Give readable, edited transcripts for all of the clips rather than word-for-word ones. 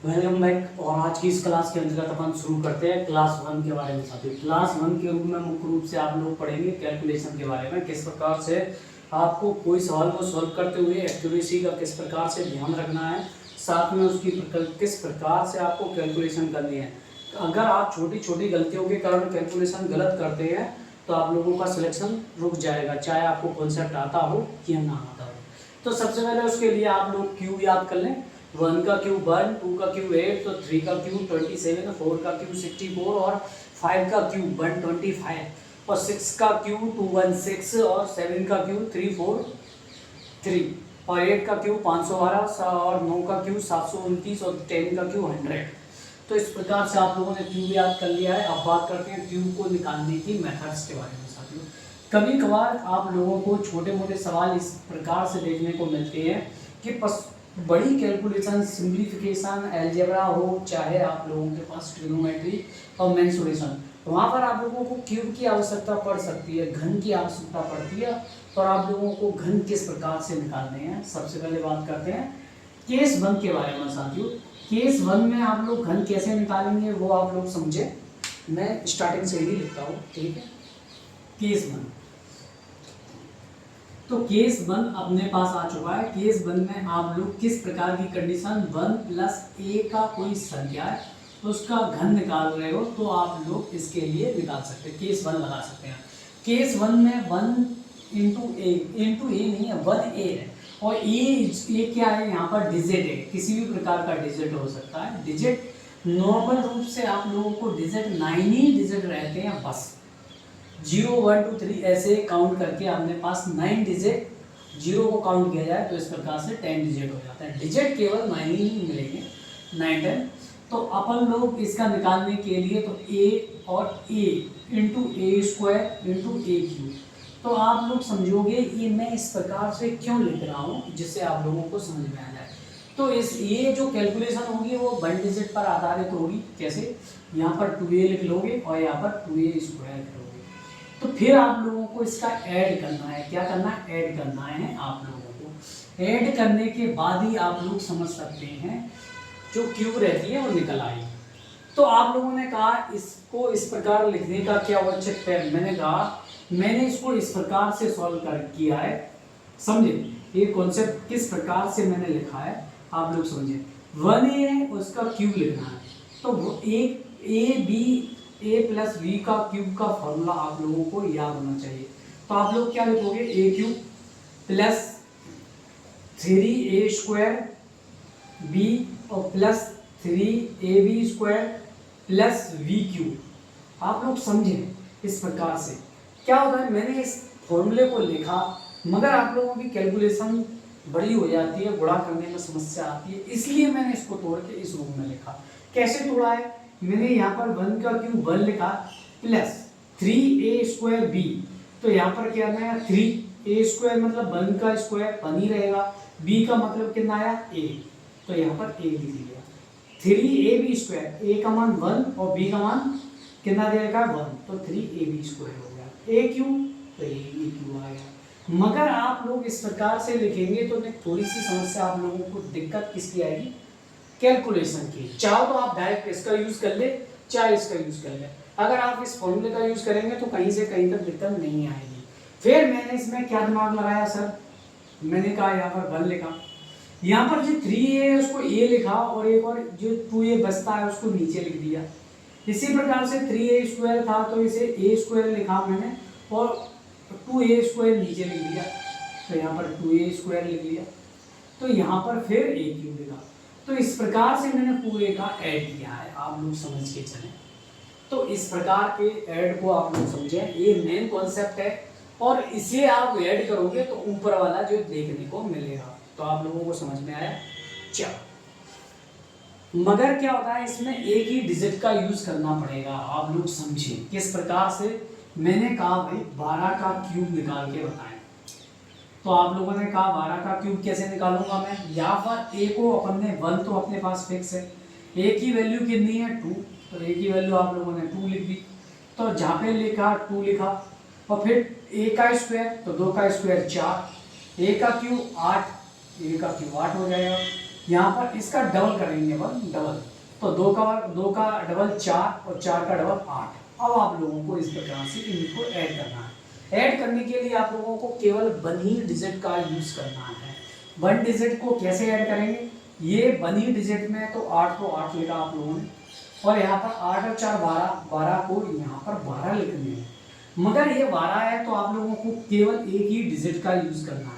Welcome back. और आज की इस क्लास के अंतर्गत अपन शुरू करते हैं क्लास 1 के बारे में। साथियों, क्लास 1 के रूप में मुख्य रूप से आप लोग पढ़ेंगे कैलकुलेशन के बारे में, किस प्रकार से आपको कोई सवाल को सॉल्व करते हुए एक्यूरेसी का किस प्रकार से ध्यान रखना है, साथ में उसकी किस प्रकार से आपको कैलकुलेशन करनी है। अगर आप छोटी छोटी गलतियों के कारण कैलकुलेशन गलत करते हैं तो आप लोगों का सिलेक्शन रुक जाएगा, चाहे आपको कॉन्सेप्ट आता हो या ना आता हो। तो सबसे पहले उसके लिए आप लोग क्यूब याद कर लें। 1 का क्यूब 1, 2 का क्यूब 8, तो 3 का क्यूब 27, 4 का क्यूब 64 और 5 का क्यूब 125 और 6 का क्यूब 216 और 7 का क्यूब 343 और 8 का क्यूब 512 और 9 का क्यूब 729 और 10 का क्यूब 100। तो इस प्रकार से आप लोगों ने क्यूब याद कर लिया है। अब बात करते हैं क्यूब को निकालने की मेथड्स के बारे में। साथियों, कभी कभार आप लोगों को छोटे मोटे सवाल इस प्रकार से देखने को मिलते हैं कि बड़ी कैलकुलेशन, सिंप्लीफिकेशन, अलजेब्रा हो, चाहे आप लोगों के पास ट्रिग्नोमेट्री और मेंसुरेशन, वहाँ पर आप लोगों को क्यूब की आवश्यकता पड़ सकती है, घन की आवश्यकता पड़ती है। और आप लोगों को घन किस प्रकार से निकालने हैं, सबसे पहले बात करते हैं केस 1 के बारे में। साथियों, केस 1 में आप लोग घन कैसे निकालेंगे वो आप लोग समझे। मैं स्टार्टिंग से ही लिखता हूँ, ठीक है। केस 1, तो केस 1 अपने पास आ चुका है। केस 1 में आप लोग किस प्रकार की कंडीशन, 1 प्लस ए का कोई संख्या है तो उसका घन निकाल रहे हो, तो आप लोग इसके लिए निकाल सकते हैं, केस 1 लगा सकते हैं। केस 1 में 1 इंटू ए नहीं है, 1 ए है। और ए क्या है, यहाँ पर डिजिट है, किसी भी प्रकार का डिजिट हो सकता है। डिजिट नॉर्मल रूप से आप लोगों को डिजिट 9 ही डिजिट रहते हैं बस। 0 1 2 3 ऐसे काउंट करके अपने पास 9 डिजिट, 0 को काउंट किया जाए तो इस प्रकार से 10 डिजिट हो जाता है। डिजिट केवल 9 ही मिलेंगे, 9 10। तो अपन लोग इसका निकालने के लिए तो a और a into A square into A cube. तो आप लोग समझोगे ये मैं इस प्रकार से क्यों लिख रहा हूँ, जिससे आप लोगों को समझ में आ जाए। तो इस ये जो कैलकुलेशन होगी वो 1 डिजिट पर आधारित होगी। कैसे, यहाँ पर 2a लिख लोगे और यहाँ पर 2a स्क्वायर लिख लोगे। तो फिर आप लोगों को इसका ऐड करना है। क्या करना है, ऐड करना है आप लोगों को। ऐड करने के बाद ही आप लोग समझ सकते हैं जो क्यूब रहती है वो निकल आएगी। तो आप लोगों ने कहा इसको इस प्रकार लिखने का क्या औचित्य है। मैंने कहा मैंने इसको इस प्रकार से सॉल्व किया है। समझे ये कॉन्सेप्ट किस प्रकार से मैंने लिखा है, आप लोग समझे। 1a है, उसका क्यूब लिखना है। तो ए प्लस बी का क्यूब का फॉर्मूला आप लोगों को याद होना चाहिए। तो आप लोग क्या लिखोगे, a cube plus 3a square b और plus 3ab square plus b cube. आप लोग समझें इस प्रकार से क्या होता है। मैंने इस फॉर्मूले को लिखा, मगर आप लोगों की कैलकुलेशन बड़ी हो जाती है, गुणा करने में समस्या आती है, इसलिए मैंने इसको तोड़ के इस रूप में लिखा। कैसे तोड़ा है, मैंने यहाँ पर 1 का क्यूब 1 लिखा प्लस 3a स्क्वायर बी। तो यहाँ पर क्या आया, 3a स्क्वायर मतलब 1 का स्क्वायर 1 ही रहेगा, b का मतलब कितना आया a, तो यहाँ पर a लिख दिया। 3ab स्क्वायर, a का मान 1 और b का मान कितना देगा 1, तो 3ab स्क्वायर हो गया। a क्यूब, तो a क्यूब आ गया। मगर आप लोग इस प्रकार से लिखेंगे तो थोड़ी सी समस्या आप लोगों को दिक्कत किसकी आएगी, कैलकुलेशन की। चाहो तो आप डायरेक्ट इसका यूज कर ले, चाहे इसका यूज कर ले। अगर आप इस फॉर्मूले का यूज करेंगे तो कहीं से कहीं तक दिक्कत नहीं आएगी। फिर मैंने इसमें क्या दिमाग लगाया सर, मैंने कहा यहाँ पर 1 लिखा, यहाँ पर जो 3a है उसको a लिखा और एक और जो 2a बचता है उसको नीचे लिख दिया। इसी प्रकार से 3a स्क्वायर था तो इसे a स्क्वायर लिखा मैंने और 2a स्क्वायर नीचे लिख दिया, तो यहाँ पर 2a स्क्वायर लिख लिया। तो यहाँ पर फिर a क्यूब लिखा। तो इस प्रकार से मैंने पूरे का ऐड किया है, आप लोग समझ के चलें। तो इस प्रकार के ऐड को आप लोग समझें, ये मेन कॉन्सेप्ट है और इसे आप ऐड करोगे तो ऊपर वाला जो देखने को मिलेगा। तो आप लोगों को समझ में आया। चलो, मगर क्या होता है इसमें एक ही डिजिट का यूज करना पड़ेगा, आप लोग समझें किस प्रकार से। मैंने कहा भाई 12 का क्यूब निकाल के बताएं, तो आप लोगों ने कहा 12 का क्यूब कैसे निकालूंगा मैं। यहाँ पर a को अपन ने 1 तो अपने पास फिक्स है, a की वैल्यू कितनी है 2, तो a की वैल्यू आप लोगों ने 2 लिख दी। तो जहाँ पे लिखा 2 लिखा और फिर a का स्क्वायर, तो 2 का स्क्वायर 4, a का क्यूब 8, a का क्यूब 8 हो जाएगा। यहाँ पर इसका डबल करेंगे, डबल, तो 2 का डबल 4 और 4 का डबल 8। अब आप लोगों को इस प्रकार से इनको ऐड करना है। ऐड करने के लिए आप लोगों को केवल 1 ही डिजिट का यूज करना है। 1 डिजिट को कैसे ऐड करेंगे, ये 1 ही डिजिट में तो 8 को 8 लिखा आप लोगों ने, और यहाँ पर 8 और 4 12, 12 को यहाँ पर 12 लिखने हैं। मगर ये 12 है तो आप लोगों को केवल एक ही डिजिट का यूज करना है।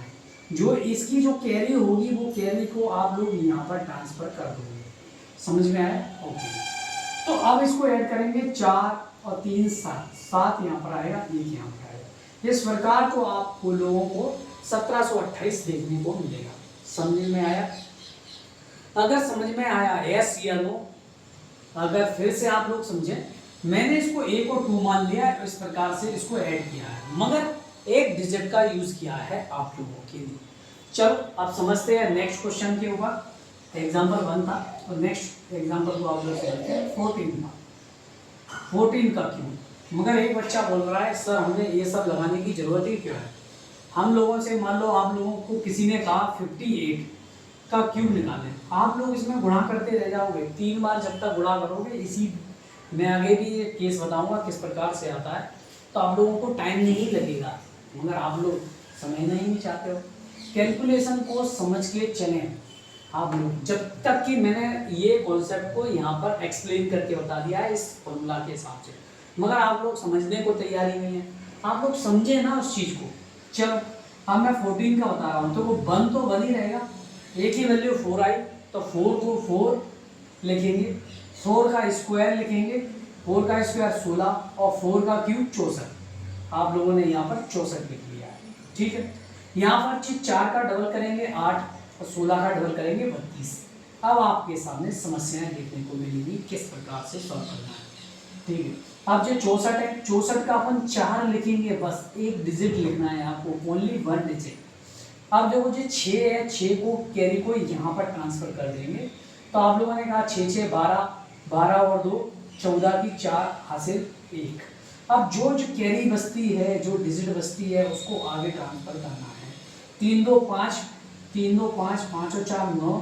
जो इसकी जो कैरी होगी वो कैरी को आप लोग यहाँ पर ट्रांसफर कर दोगे। समझ में आया? ओके। तो अब इसको ऐड करेंगे, 4 और 3 7, 7 यहाँ पर आएगा, 1 यहाँ पर आएगा। इस प्रकार को आप लोगों को 1728 देखने को मिलेगा। समझ में आया? अगर समझ में आया यस या नो, अगर फिर से आप लोग समझें, मैंने इसको 1 और 2 मान लिया है, इस प्रकार से इसको ऐड किया है, मगर एक डिजिट का यूज किया है आप लोगों के लिए। चलो आप समझते हैं नेक्स्ट क्वेश्चन के ऊपर। एग्जाम्पल 1 था और नेक्स्ट एग्जाम्पल को आप लोग समझते हैं 14 का। 14 का क्यों, मगर एक बच्चा बोल रहा है सर हमें ये सब लगाने की जरूरत ही क्यों है। हम लोगों से मान लो आप लोगों को किसी ने कहा 58 का क्यूब निकालें, आप लोग इसमें गुणा करते रह जाओगे 3 बार, जब तक गुणा करोगे। इसी मैं आगे भी ये केस बताऊंगा किस प्रकार से आता है, तो आप लोगों को टाइम नहीं लगेगा, मगर आप लोग समझना ही नहीं चाहते हो। कैलकुलेशन को समझ के चलें आप लोग, जब तक कि मैंने ये कॉन्सेप्ट को यहाँ पर एक्सप्लेन करके बता दिया है इस फॉर्मूला के हिसाब से, मगर आप लोग समझने को तैयार ही नहीं है। आप लोग समझे ना उस चीज़ को। चलो अब मैं 14 का बता रहा हूँ, तो वो 1 तो 1 ही रहेगा, एक ही वैल्यू 4 आई, तो 4 को 4 लिखेंगे, 4 का स्क्वायर लिखेंगे, 4 का स्क्वायर 16 और 4 का क्यूब 64। आप लोगों ने यहाँ पर 64 लिख लिया है, ठीक है। यहाँ पर 4 का डबल करेंगे 8 और 16 का डबल करेंगे 32। अब आपके सामने समस्याएं देखने को मिलेगी किस प्रकार से सॉल्व करना है, ठीक है। अब जो 64 है, 64 का अपन 4 लिखेंगे, बस एक डिजिट लिखना है आपको, ओनली 1 डिजिट। अब देखो जो 6 है, 6 को कैरी को यहाँ पर ट्रांसफर कर देंगे, तो आप लोगों ने कहा 6 6 12, 12 और 2 14 की 4 हासिल 1। अब जो कैरी बचती है, जो डिजिट बचती है, उसको आगे ट्रांसफर करना है। 3 2 5, 3 2 5, 5 और 4 9,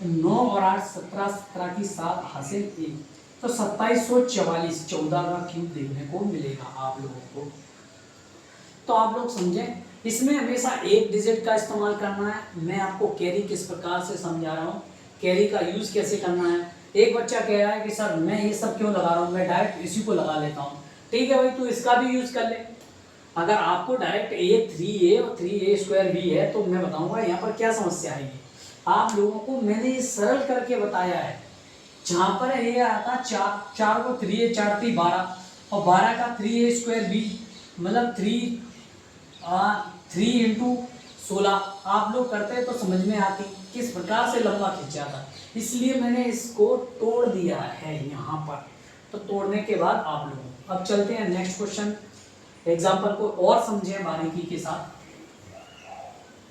9 और 8 17, 17 की 7 हासिल 1, तो 2744 14 का क्यूब देखने को मिलेगा आप लोगों को। तो आप लोग समझें, इसमें हमेशा एक डिजिट का इस्तेमाल करना है। मैं आपको कैरी किस प्रकार से समझा रहा हूँ, कैरी का यूज कैसे करना है। एक बच्चा कह रहा है कि सर मैं ये सब क्यों लगा रहा हूँ, मैं डायरेक्ट इसी को लगा लेता हूँ। ठीक है भाई, तू इसका भी यूज कर ले। अगर आपको डायरेक्ट ए 3a और 3a स्क्वायर भी है, तो मैं बताऊंगा यहाँ पर क्या समस्या आएगी। आप लोगों को मैंने ये सरल करके बताया है, जहाँ पर ये आता 4 को 3a 4 3 12 और 12 का 3a स्क्वायर भी, मतलब 3 इंटू 16 आप लोग करते हैं तो समझ में आती किस प्रकार से लंबा खींचा था, इसलिए मैंने इसको तोड़ दिया है यहाँ पर। तो तोड़ने के बाद आप लोग अब चलते हैं नेक्स्ट क्वेश्चन, एग्जाम्पल को और समझें बारीकी के साथ।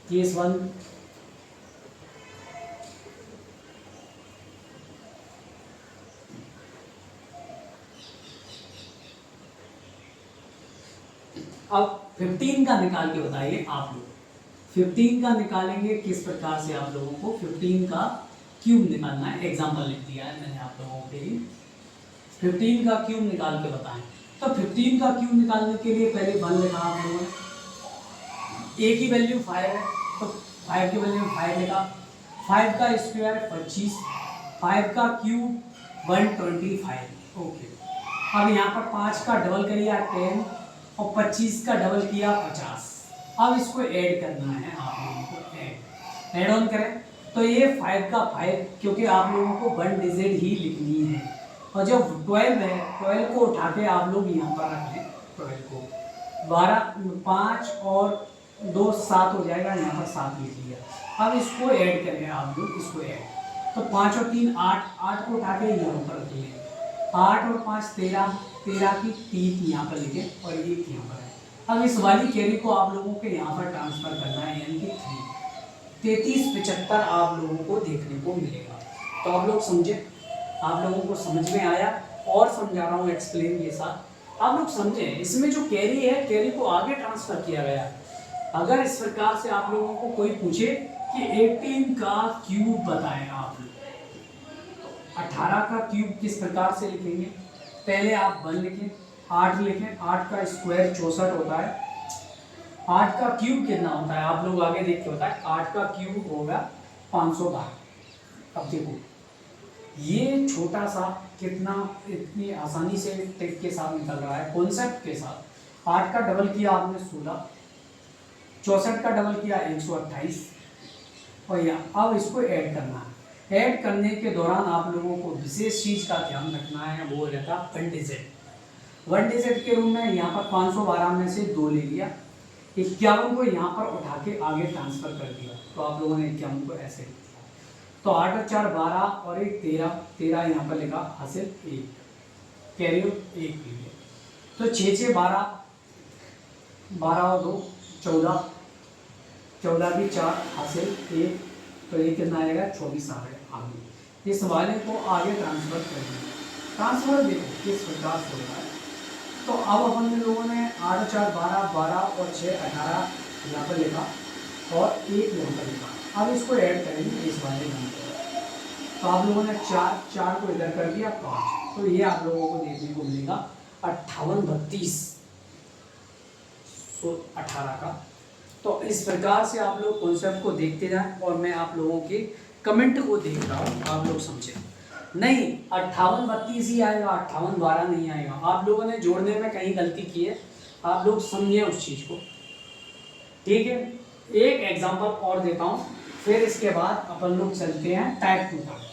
केस 1, अब 15 का निकाल के बताइए आप लोग। 15 का निकालेंगे किस प्रकार से, आप लोगों को 15 का क्यूब निकालना है। एग्जाम्पल लिख दिया है मैंने आप लोगों के लिए, 15 का क्यूब निकाल के बताएं। तो 15 का क्यूब निकालने के लिए पहले 1 लिखा आप लोगों ने, एक ही वैल्यू 5 है तो 5 की वैल्यू 5 लिखा, 5 का स्क्वायर 25, 5 का क्यूब 125। ओके, अब यहाँ पर 5 का डबल करिए 10 और 25 का डबल किया 50। अब इसको ऐड करना है आप लोगों को, ऐड ऑन करें तो ये 5 का 5, क्योंकि आप लोगों को 1 डिजिट ही लिखनी है। और जो 12 है, 12 को उठा के आप लोग यहाँ पर रख लें, 12 को 12 5 और 2 7 हो जाएगा, यहाँ पर 7 लिख लिया। अब इसको ऐड करें आप लोग, इसको ऐड, तो 5 और 3 8, 8 को उठा के यहाँ पर रख लें, 8 और 5 13, 13 की 3 यहाँ पर लिखे और 1 यहाँ पर है। अब इस वाली कैरी को आप लोगों के यहाँ पर ट्रांसफर करना है, यानी कि 33 75 आप लोगों को देखने को मिलेगा। तो आप लोग समझे, आप लोगों को समझ में आया, और समझा रहा हूँ एक्सप्लेन के साथ। आप लोग समझे, इसमें जो कैरी है, कैरी को आगे ट्रांसफर किया गया है। अगर इस प्रकार से आप लोगों को कोई पूछे कि 18 का क्यूब बताएं आप लोग। 18 का क्यूब किस प्रकार से लिखेंगे? पहले आप 1 लिखें, 8 लिखें। 8 का स्क्वायर 64 होता है। 8 का क्यूब कितना होता है आप लोग आगे देख के बताएं। 8 का क्यूब होगा 512। अब देखो ये छोटा सा कितना इतनी आसानी से ट्रिक के साथ निकल रहा है, कॉन्सेप्ट के साथ। 8 का डबल किया आपने 16, 64 का डबल किया 128, और यहाँ अब इसको ऐड करना है। ऐड करने के दौरान आप लोगों को विशेष चीज़ का ध्यान रखना है, वो रहता 1 डिजिट। 1 डिजिट के रूम में यहाँ पर 512 में से 2 ले लिया, 51 को यहाँ पर उठा के आगे ट्रांसफर कर दिया, तो आप लोगों ने 51 को ऐसे लिख दिया। तो 8 और 4 12 और 1 13, 13 यहाँ पर लिखा, हासिल 1, कैरियर 1 लीजिए। तो 6 6 12, 12 और 2 14, 14 की 4 हासिल 1, तो ये कितना आएगा 24 आ गया आगे। इस वाले को आगे ट्रांसफर कर दिया। ट्रांसफर देखो किस प्रकार से होता है। तो अब अपन लोगों ने 8 4 12, 12 और 6 18 यहाँ पर लिखा और 1 यहाँ पर लिखा। अब इसको ऐड करेंगे इस वाले नंबर। तो आप लोगों ने 4 को इधर कर दिया 5, तो ये आप लोगों को देखने को मिलेगा 58 32 18 का। तो इस प्रकार से आप लोग कॉन्सेप्ट को देखते जाएं और मैं आप लोगों के कमेंट को देख रहा हूँ, आप लोग समझें। नहीं 58 32 ही आएगा, 58 12 नहीं आएगा। आप लोगों ने जोड़ने में कहीं गलती की है, आप लोग समझे उस चीज़ को, ठीक है। एक एग्जांपल और देता हूँ, फिर इसके बाद अपन लोग चलते हैं टाइप 2 पर।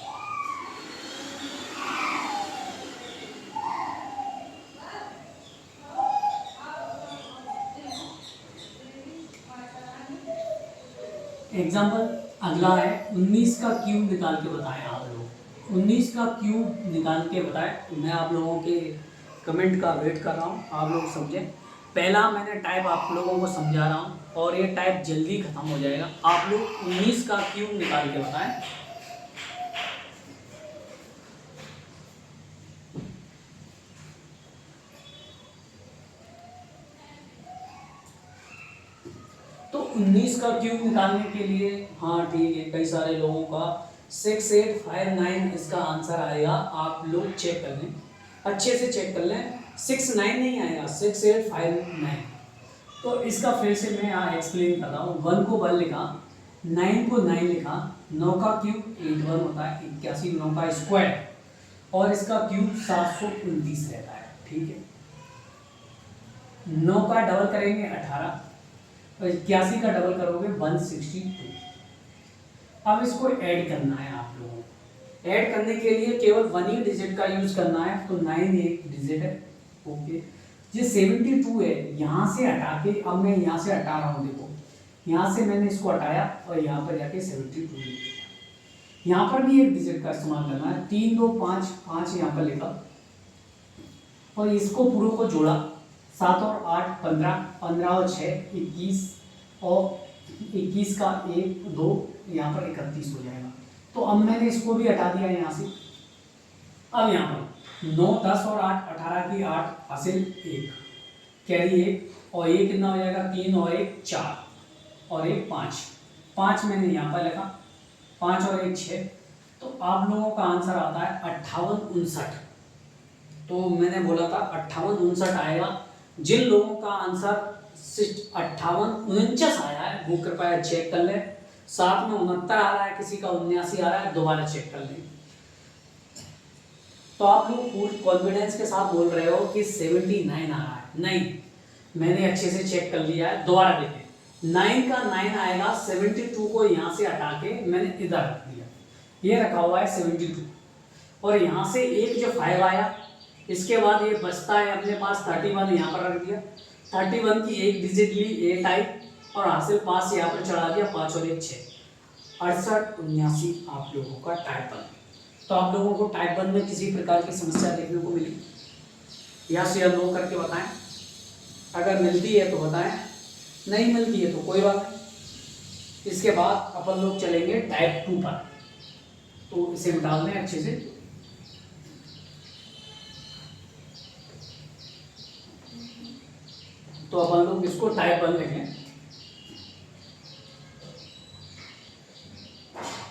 एग्जाम्पल अगला है 19 का क्यूब निकाल के बताएं आप लोग। 19 का क्यूब निकाल के बताएं। मैं आप लोगों के कमेंट का वेट कर रहा हूं, आप लोग समझें। पहला मैंने टाइप आप लोगों को समझा रहा हूं और ये टाइप जल्दी खत्म हो जाएगा। आप लोग 19 का क्यूब निकाल के बताएं। तो 19 का क्यूब निकालने के लिए, हाँ ठीक है, कई सारे लोगों का 6859 इसका आंसर आएगा। आप लोग चेक कर लें, अच्छे से चेक कर लें। 69 नहीं आएगा, 6859। तो इसका फिर से मैं यहाँ एक्सप्लेन कर रहा हूँ। 1 को 1 लिखा, 9 को 9 लिखा, 9 का क्यूब 81 होता है, 81 9 का स्क्वायर, और इसका क्यूब 729 रहता है, ठीक है। 9 का डबल करेंगे 18, और 81 का डबल करोगे 162। अब इसको ऐड करना है आप लोगों को। ऐड करने के लिए केवल 1 ही डिजिट का यूज करना है, तो 9 एक डिजिट है, ओके। ये 72 है, यहाँ से हटा के, अब मैं यहाँ से हटा रहा हूँ, देखो यहाँ से मैंने इसको हटाया और यहाँ पर जाके 72 लिख दिया। यहाँ पर भी एक डिजिट का इस्तेमाल करना है, 3 2 5 5 यहाँ पर लिखा और इसको पूरे को जोड़ा, 7 और 8 15, 15 और 6 21, और 21 का 1 2, यहाँ पर 31 हो जाएगा। तो अब मैंने इसको भी हटा दिया यहाँ से। अब यहाँ पर 9 10 और 8 18 की 8 हासिल 1, कैरी 1, और ये कितना हो जाएगा 3 और 1 4 और 1 5, 5 मैंने यहाँ पर लिखा, 5 और 1 6। तो आप लोगों का आंसर आता है 58 59। तो मैंने बोला था 58 59 आएगा। जिन लोगों का आंसर 58 49 आया है वो कृपया चेक कर लें। साथ में 69 आ रहा है, किसी का 79 आ रहा है, दोबारा चेक कर लें। तो आप लोग फुल कॉन्फिडेंस के साथ बोल रहे हो कि 79 आ रहा है, नहीं, मैंने अच्छे से चेक कर लिया है, दोबारा देखें। 9 का 9 आएगा, 72 को यहाँ से हटा के मैंने इधर रख दिया, ये रखा हुआ है 72, और यहाँ से एक जो 5 आया, इसके बाद ये बचता है अपने पास 31, यहाँ पर रख दिया। 31 की एक डिजिट ली 8 आई और हासिल 5 यहाँ पर चढ़ा दिया, 5 और 1 6, 68 79 आप लोगों का टाइप 1। तो आप लोगों को टाइप 1 में किसी प्रकार की समस्या देखने को मिली या शेयर नो करके बताएं। अगर मिलती है तो बताएं, नहीं मिलती है तो कोई बात नहीं। इसके बाद अपन लोग चलेंगे टाइप 2 पर। तो इसे मिटा दें अच्छे से। तो अपन लोग इसको टाइप 1 लिखें।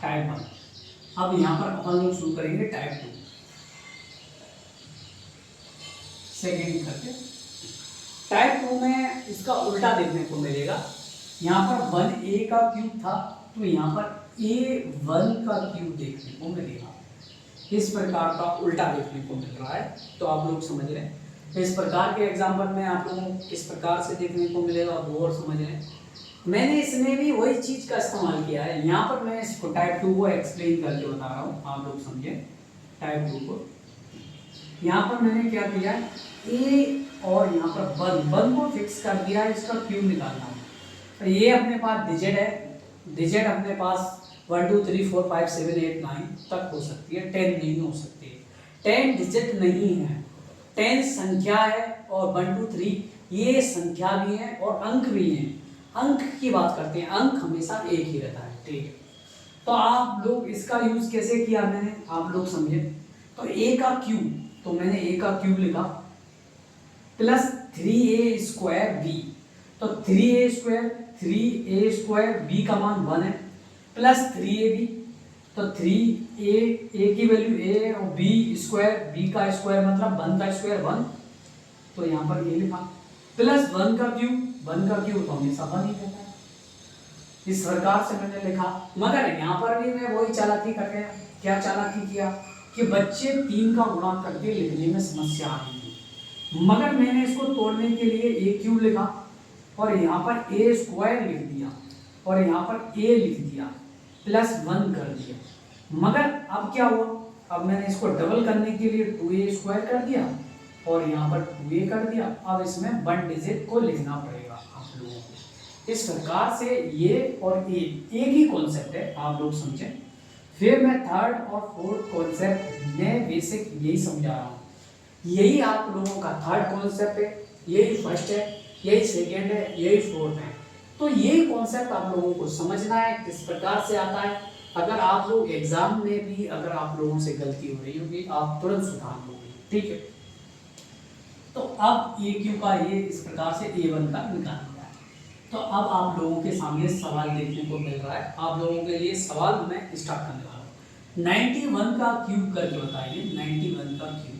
टाइप 1। अब यहाँ पर अपन लोग शुरू करेंगे टाइप 2 सेकेंड करके। टाइप 2 में इसका उल्टा देखने को मिलेगा। यहाँ पर 1a का क्यूब था तो यहाँ पर a1 का क्यूब देखने को मिलेगा। इस प्रकार का उल्टा देखने को मिल रहा है, तो आप लोग समझ रहे हैं। तो इस प्रकार के एग्जाम्पल में आप लोगों को किस प्रकार से देखने को मिलेगा वो और समझ रहे हैं। मैंने इसमें भी वही चीज़ का इस्तेमाल किया है। यहाँ पर मैं इसको टाइप 2 को एक्सप्लेन करके बता रहा हूँ, आप लोग समझे। टाइप 2 को यहाँ पर मैंने क्या किया है, ए और यहाँ पर 1 को फिक्स कर दिया है, इसका क्यूब निकालना है। तो ये अपने पास डिजिट है, डिजिट अपने पास 1 2 3 4 5 7 8 9 तक हो सकती है, 10 नहीं हो सकती है। 10 डिजिट नहीं है, 10 संख्या है और 1 2 3 ये संख्या भी है और अंक भी हैं। अंक की बात करते हैं, अंक हमेशा एक ही रहता है, ठीक है। तो आप लोग इसका यूज कैसे किया मैंने, आप लोग समझे। तो ए का क्यूब, तो मैंने ए का क्यूब लिखा प्लस 3a स्क्वायर बी। तो 3a स्क्वायर बी का मान 1 है प्लस 3ab। तो 3a की वैल्यू a और b स्क्वायर, b का स्क्वायर मतलब 1 का स्क्वायर 1, तो यहाँ पर ये लिखा प्लस 1 का क्यूब, 1 का क्यूब तो हमेशा 1 ही रहता है। इस प्रकार से मैंने लिखा। मगर यहाँ पर भी मैं वही चालाकी कर गया। क्या चालाकी किया कि बच्चे 3 का गुणा करके लिखने में समस्या आ रही थी, मगर मैंने इसको तोड़ने के लिए a क्यूब लिखा और यहाँ पर a स्क्वायर लिख दिया और यहाँ पर a लिख दिया प्लस 1 कर दिया। मगर अब क्या हुआ, अब मैंने इसको डबल करने के लिए 2a स्क्वायर कर दिया और यहाँ पर 2a कर दिया। अब इसमें 1 डिजिट को लिखना पड़ेगा आप लोगों को। इस प्रकार से ये और a एक ही कॉन्सेप्ट है, आप लोग समझें। फिर मैं थर्ड और फोर्थ कॉन्सेप्ट में बेसिक यही समझा रहा हूँ। यही आप लोगों का थर्ड कॉन्सेप्ट है, यही फर्स्ट है, यही सेकेंड है, यही फोर्थ है। तो ये कॉन्सेप्ट आप लोगों को समझना है किस प्रकार से आता है। अगर आप लोग एग्जाम में भी अगर आप लोगों से गलती हो रही होगी, आप तुरंत सुधार लोगे, ठीक है। तो अब ए क्यू का ये इस प्रकार से a1 का निकाल दिया है। तो अब आप लोगों के सामने सवाल देखने को मिल रहा है। आप लोगों के लिए सवाल मैं स्टार्ट करने वाला हूँ। 91 का क्यूब करके बताइए, 91 का क्यूब।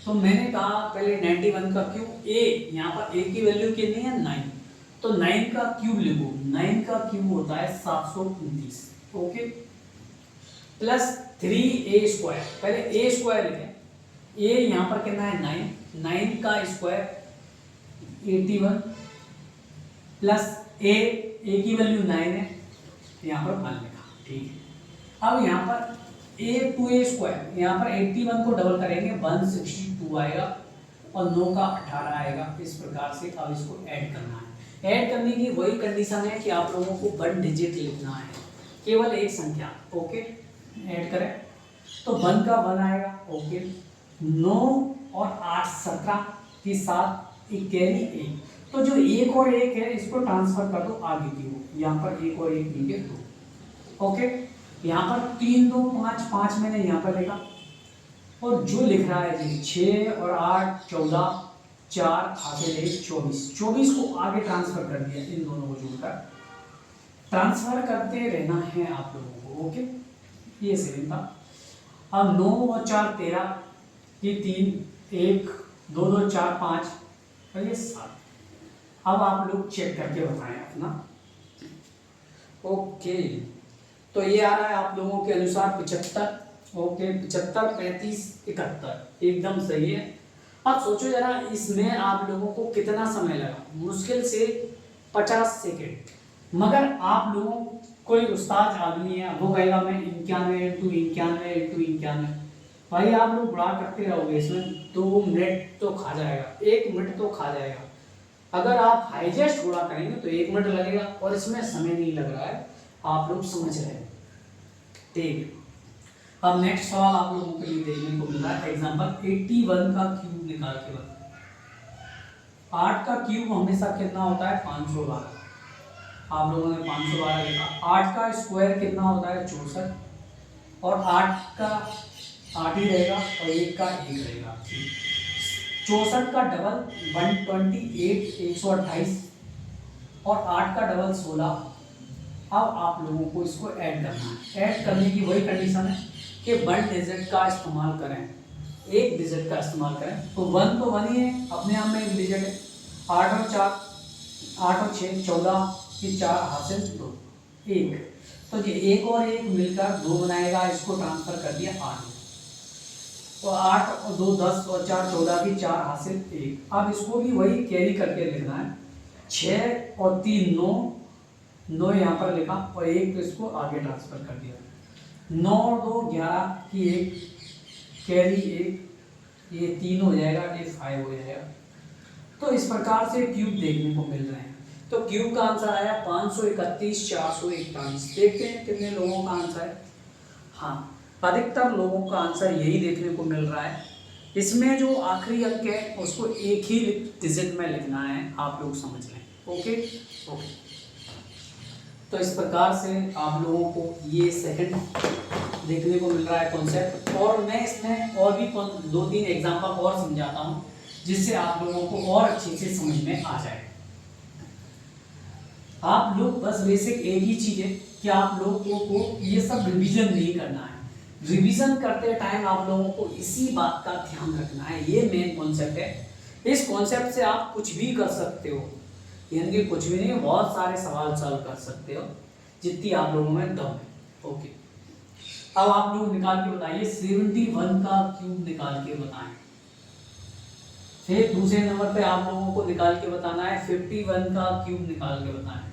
तो मैंने कहा पहले 91 का क्यूब a, यहाँ पर a की वैल्यू कितनी है 9, तो 9 का क्यूब लिखो। 9 का क्यूब होता है 729, ओके, प्लस 3a स्क्वायर। पहले a स्क्वायर लिखें, a यहाँ पर कितना है 9, 9 का स्क्वायर 81 प्लस a की वैल्यू 9 है, यहाँ पर 1 लिखा, ठीक है। अब यहाँ पर a 2a स्क्वायर, यहाँ पर 81 को डबल करेंगे 162 आएगा और 9 का 18 आएगा। इस प्रकार से अब इसको ऐड करना है। ऐड करने की वही कंडीशन है कि आप लोगों को 1 डिजिट लिखना है, केवल एक संख्या, ओके। ऐड करें तो 1 का 1 आएगा, ओके। 9 और 8 17 के साथ एक कैरी 1, तो जो 1 और 1 है इसको ट्रांसफर कर दो आगे की ओर। यहाँ पर 1 और 1 मिलके 2, ओके। यहाँ पर 3 2 5 5 मैंने यहाँ पर लिखा और जो लिख रहा है जी 6 और 8 14 4 आगे ले 24 को आगे ट्रांसफर कर दिया। इन दोनों को जोड़कर ट्रांसफर करते रहना है आप लोगों को, ओके। ये 7 था। अब 9 और 4 13, ये 3 1 2 2 4 5 और ये 7। अब आप लोग चेक करके बताएं अपना, ओके। तो ये आ रहा है आप लोगों के अनुसार 75, ओके। 75 35 71 एकदम सही है। अब सोचो जरा इसमें आप लोगों को कितना समय लगा, मुश्किल से 50 सेकेंड। मगर आप लोगों कोई उस्ताद आदमी है वो कहेगा मैं 91 इंटू 91 इंटू 91, भाई आप लोग बड़ा करते रहोगे, इसमें 2 मिनट तो खा जाएगा, 1 मिनट तो खा जाएगा। अगर आप हाइजेस्ट गुणा करेंगे तो 1 मिनट लगेगा और इसमें समय नहीं लग रहा है, आप लोग समझ रहे हैं, ठीक है। अब नेक्स्ट सवाल आप लोगों के लिए देखने को मिल रहा है एग्जांपल 81 का क्यूब निकाल के बताओ। 8 का क्यूब हमेशा कितना होता है 512, आप लोगों ने 512 लिखा। 8 का स्क्वायर कितना होता है 64 और 8 का 8 ही रहेगा और 1 का 1 रहेगा, 64 का डबल 128 128 और 8 का डबल 16 अब आप लोगों को इसको ऐड करना है। ऐड करने की वही कंडीशन है कि 1 डिजिट का इस्तेमाल करें, एक डिजिट का इस्तेमाल करें। तो 1 तो 1 ही है, अपने आप में एक डिजिट है। 8 और 4, 8 और 6 14, ये 4 हासिल 2, 1। तो ये 1 और 1 मिलकर 2 बनाएगा, इसको ट्रांसफर कर दिया 8। तो 8 और 2 10 और 4 14 की 4 हासिल 1। अब इसको भी वही कैरी करके लिखना है। 6 और 3 9, 9 यहाँ पर लिखा और 1 तो इसको आगे ट्रांसफर कर दिया। 9 और 2 11 की 1 कैरी 1, ये 3 हो जाएगा, ये 5 हो जाएगा। तो इस प्रकार से क्यूब देखने को मिल रहे हैं। तो क्यूब का आंसर आया 531 441। देखते हैं कितने लोगों का आंसर है। हाँ, अधिकतर लोगों का आंसर यही देखने को मिल रहा है। इसमें जो आखिरी अंक है उसको एक ही डिजिट में लिखना है, आप लोग समझ लें। Okay okay. तो इस प्रकार से आप लोगों को ये सेकंड देखने को मिल रहा है कॉन्सेप्ट। और मैं इसमें और भी 2-3 एग्जाम्पल और समझाता हूँ, जिससे आप लोगों को और अच्छे से समझ में आ जाए। आप लोग बस बेसिक एक ही चीज़ है कि आप लोगों को ये सब रिवीजन नहीं करना है। रिवीजन करते टाइम आप लोगों को इसी बात का ध्यान रखना है, ये मेन कॉन्सेप्ट है। इस कॉन्सेप्ट से आप कुछ भी कर सकते हो, यानी कि कुछ भी नहीं, बहुत सारे सवाल सॉल्व कर सकते हो जितनी आप लोगों में दम है। ओके, अब आप लोग निकाल के बताइए 71 का क्यूब निकाल के बताएं। फिर दूसरे नंबर पे आप लोगों को निकाल के बताना है 51 का क्यूब निकाल के बताएं।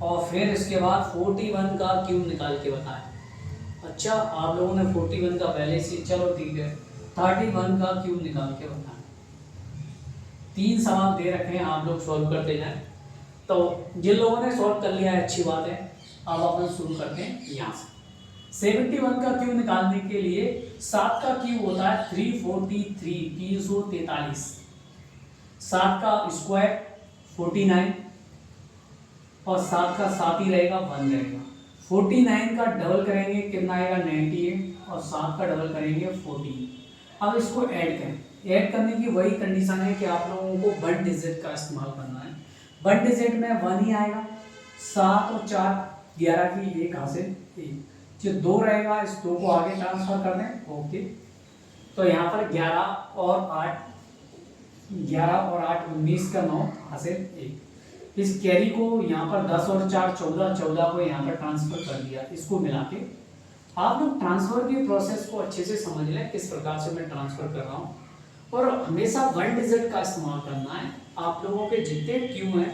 और फिर इसके बाद 41 का क्यूब निकाल के बताएं। अच्छा, आप लोगों ने 41 का पहले से, चलो ठीक है। 31 का क्यूब निकाल के बताएं। 3 सवाल दे रखे हैं, आप लोग सॉल्व करते जाएं। तो जिन लोगों ने सॉल्व कर लिया है अच्छी बात है। अब अपन शुरू करते हैं यहाँ से। 71 का क्यूब निकालने के लिए 7 का क्यूब होता है 343, 343। 7 का स्क्वायर 49 और 7 का 7 ही रहेगा, 1 रहेगा। 49 का डबल करेंगे कितना आएगा 98 और 7 का डबल करेंगे 14। अब इसको ऐड करें। ऐड करने की वही कंडीशन है कि आप लोगों को 1 डिजिट का इस्तेमाल करना है। 1 डिजिट में 1 ही आएगा। 7 और 4 11 की 1 हासिल 1, जो 2 रहेगा इस 2 को आगे ट्रांसफर कर दें। ओके, तो यहाँ पर 11 और 8 19 का 9 हासिल 1। इस कैरी को यहाँ पर 10 और 4 14, 14 को यहाँ पर ट्रांसफर कर दिया। इसको मिला के आप लोग ट्रांसफर की प्रोसेस को अच्छे से समझ लें, किस प्रकार से मैं ट्रांसफर कर रहा हूँ। और हमेशा 1 डिजिट का इस्तेमाल करना है। आप लोगों के जितने क्यू हैं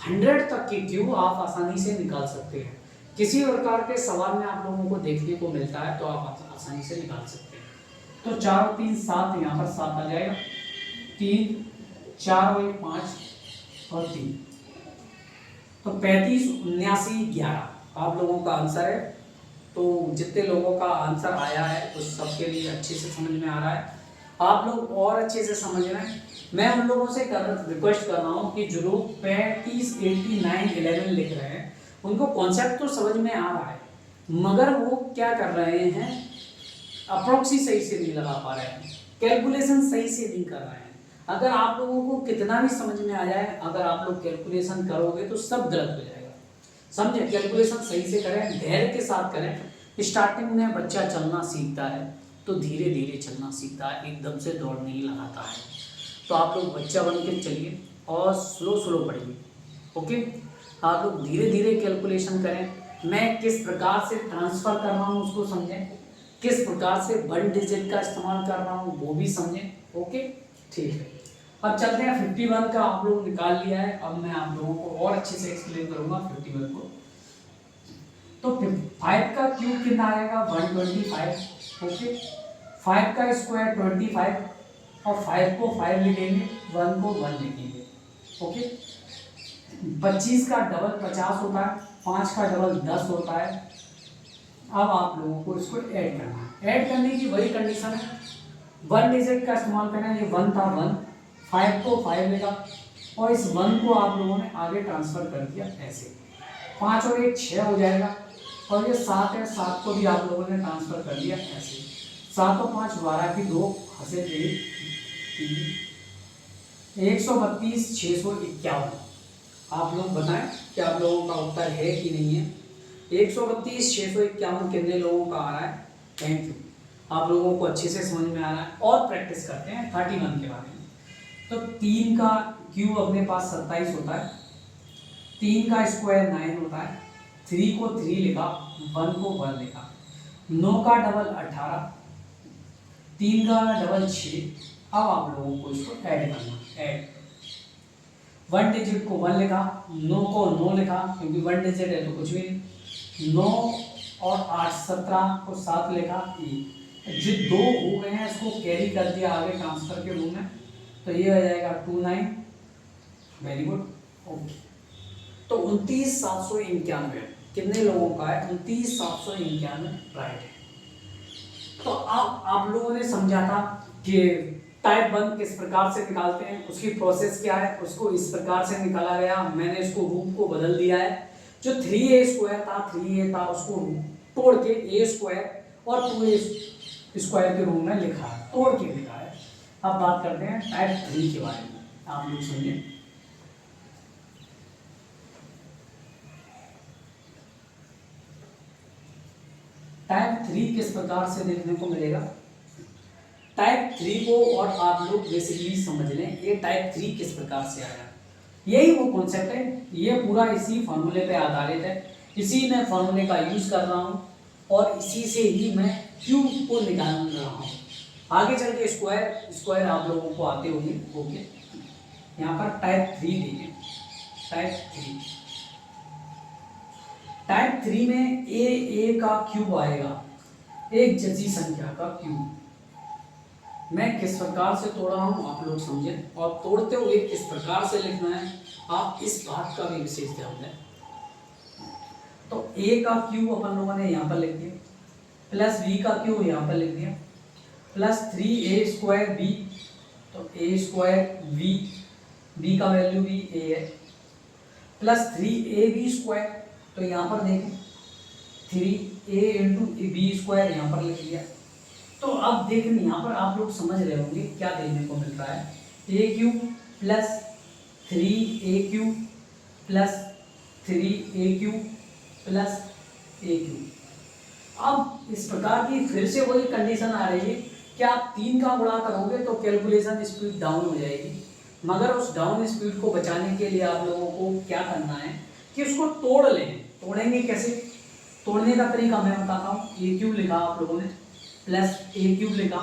100 तक के क्यू आप आसानी से निकाल सकते हैं। किसी प्रकार के सवाल में आप लोगों को देखने को मिलता है तो आप आसानी से निकाल सकते हैं। तो 4 और 3 7, यहाँ पर 7 आ जाएगा। 3 4 और 1 5 और 3, तो 35 79 11 आप लोगों का आंसर है। तो जितने लोगों का आंसर आया है उस सबके लिए अच्छे से समझ में आ रहा है। आप लोग और अच्छे से समझ रहे हैं। मैं उन लोगों से रिक्वेस्ट कर रहा हूँ कि जो लोग 35 89 11 लिख रहे हैं उनको कॉन्सेप्ट तो समझ में आ रहा है, मगर वो क्या कर रहे हैं, अप्रोक्सी सही से नहीं लगा पा रहे हैं, कैलकुलेशन सही से नहीं कर रहे हैं। अगर आप लोगों को कितना भी समझ में आ जाए, अगर आप लोग कैलकुलेशन करोगे तो सब गलत हो जाएगा। समझे, कैलकुलेशन सही से करें, धैर्य के साथ करें। स्टार्टिंग में बच्चा चलना सीखता है तो धीरे धीरे चलना सीखता है, एकदम से दौड़ नहीं लगाता है। तो आप लोग बच्चा बन के चलिए और स्लो पढ़िए। ओके, आप लोग धीरे धीरे कैलकुलेशन करें। मैं किस प्रकार से ट्रांसफ़र कर रहा हूँ उसको समझें, किस प्रकार से 1 डिजिट का इस्तेमाल कर रहा हूँ वो भी समझें। ओके, ठीक है। अब चलते हैं 51 का आप लोग निकाल लिया है। अब मैं आप लोगों को और अच्छे से एक्सप्लेन करूँगा 51 को। तो 5 का क्यूब कितना आएगा 125। ओके, 5 का स्क्वायर 25 और 5 को 5 लिखेंगे, 1 को 1 लिखेंगे। ओके, 25 का डबल 50 होता है, 5 का डबल 10 होता है। अब आप लोगों को इसको ऐड करना है। ऐड करने की वही कंडीशन है, 1 डिजिट का इस्तेमाल करना है। ये 1 था 1, 5 को 5 लेगा और इस 1 को आप लोगों ने आगे ट्रांसफर कर दिया ऐसे। 5 और 1 6 हो जाएगा और ये 7 है, 7 को भी आप लोगों ने ट्रांसफर कर दिया ऐसे। 7 और 5 12 की 2 हासिल 1, 132 651। आप लोग बताएं कि आप लोगों का उत्तर है कि नहीं है। 132,651 कितने लोगों का आ रहा है? Thank you. आप लोगों को अच्छे से समझ में आ रहा है। और प्रैक्टिस करते हैं 31 के बारे में। तो 3 का क्यूब अपने पास 27 होता है, 3 का स्क्वायर 9 होता है, 3 को 3 लिखा, 1 को 1 लिखा, 9 का डबल 18, 3 का डबल 6। अब आप लोगों को इसको ऐड करना, ऐड 1 डिजिट को 1 लिखा, 9 को 9 लिखा क्योंकि 1 डिजिट है तो कुछ भी नहीं, 9 और 8 17 को 7 लिखा, जो 2 हो गए हैं इसको कैरी कर दिया आगे ट्रांसफर के रूप में, तो ये हो जाएगा 29। Very good, okay. तो 29,791 कितने लोगों का है? 29,791 राइट है। तो अब आप लोगों ने समझा था कि टाइप 1 किस प्रकार से निकालते हैं, उसकी प्रोसेस क्या है, उसको इस प्रकार से निकाला गया। मैंने इसको रूप को बदल दिया है, जो 3a² था 3a था उसको तोड़ के a² और 2a² के रूप में लिखा है, तोड़ के लिखा है। अब बात करते हैं टाइप 3 के बारे में, आप लोग सुनिए। टाइप 3 किस प्रकार से देखने को मिलेगा? टाइप 3 को और आप लोग बेसिकली समझ लें, ये टाइप 3 किस प्रकार से आया, यही वो कॉन्सेप्ट है। ये पूरा इसी फॉर्मूले पे आधारित है, इसी में फॉर्मूले का यूज कर रहा हूँ और इसी से ही मैं क्यूब को निकाल रहा हूँ। आगे चल के स्क्वायर आप लोगों को आते होंगे। ओके, यहाँ पर टाइप 3 देखिए, टाइप 3 में ए का क्यूब आएगा, एक जैसी संख्या का क्यूब। मैं किस प्रकार से तोड़ रहा हूँ आप लोग समझें, और तोड़ते हुए किस प्रकार से लिखना है आप इस बात का भी विशेष ध्यान दें। तो ए का क्यूब अपन लोगों ने यहाँ पर लिख दिया, प्लस बी का क्यूब यहाँ पर लिख दिया, प्लस 3a² बी, तो a² बी का वैल्यू भी a है, प्लस 3ab², तो यहाँ पर देखें 3a × b² यहाँ पर लिख दिया। तो अब देखें यहाँ पर आप लोग समझ रहे होंगे क्या देखने को मिल रहा है, a³ plus 3a³ plus 3a³ plus a³। अब इस प्रकार की फिर से वही कंडीशन आ रही है कि आप 3 का गुणा करोगे तो कैलकुलेशन स्पीड डाउन हो जाएगी, मगर उस डाउन स्पीड को बचाने के लिए आप लोगों को क्या करना है कि उसको तोड़ लें। तोड़ेंगे कैसे? तोड़ने का तरीका मैं बताता हूँ। a³ लिखा आप लोगों ने, प्लस a³ लिखा,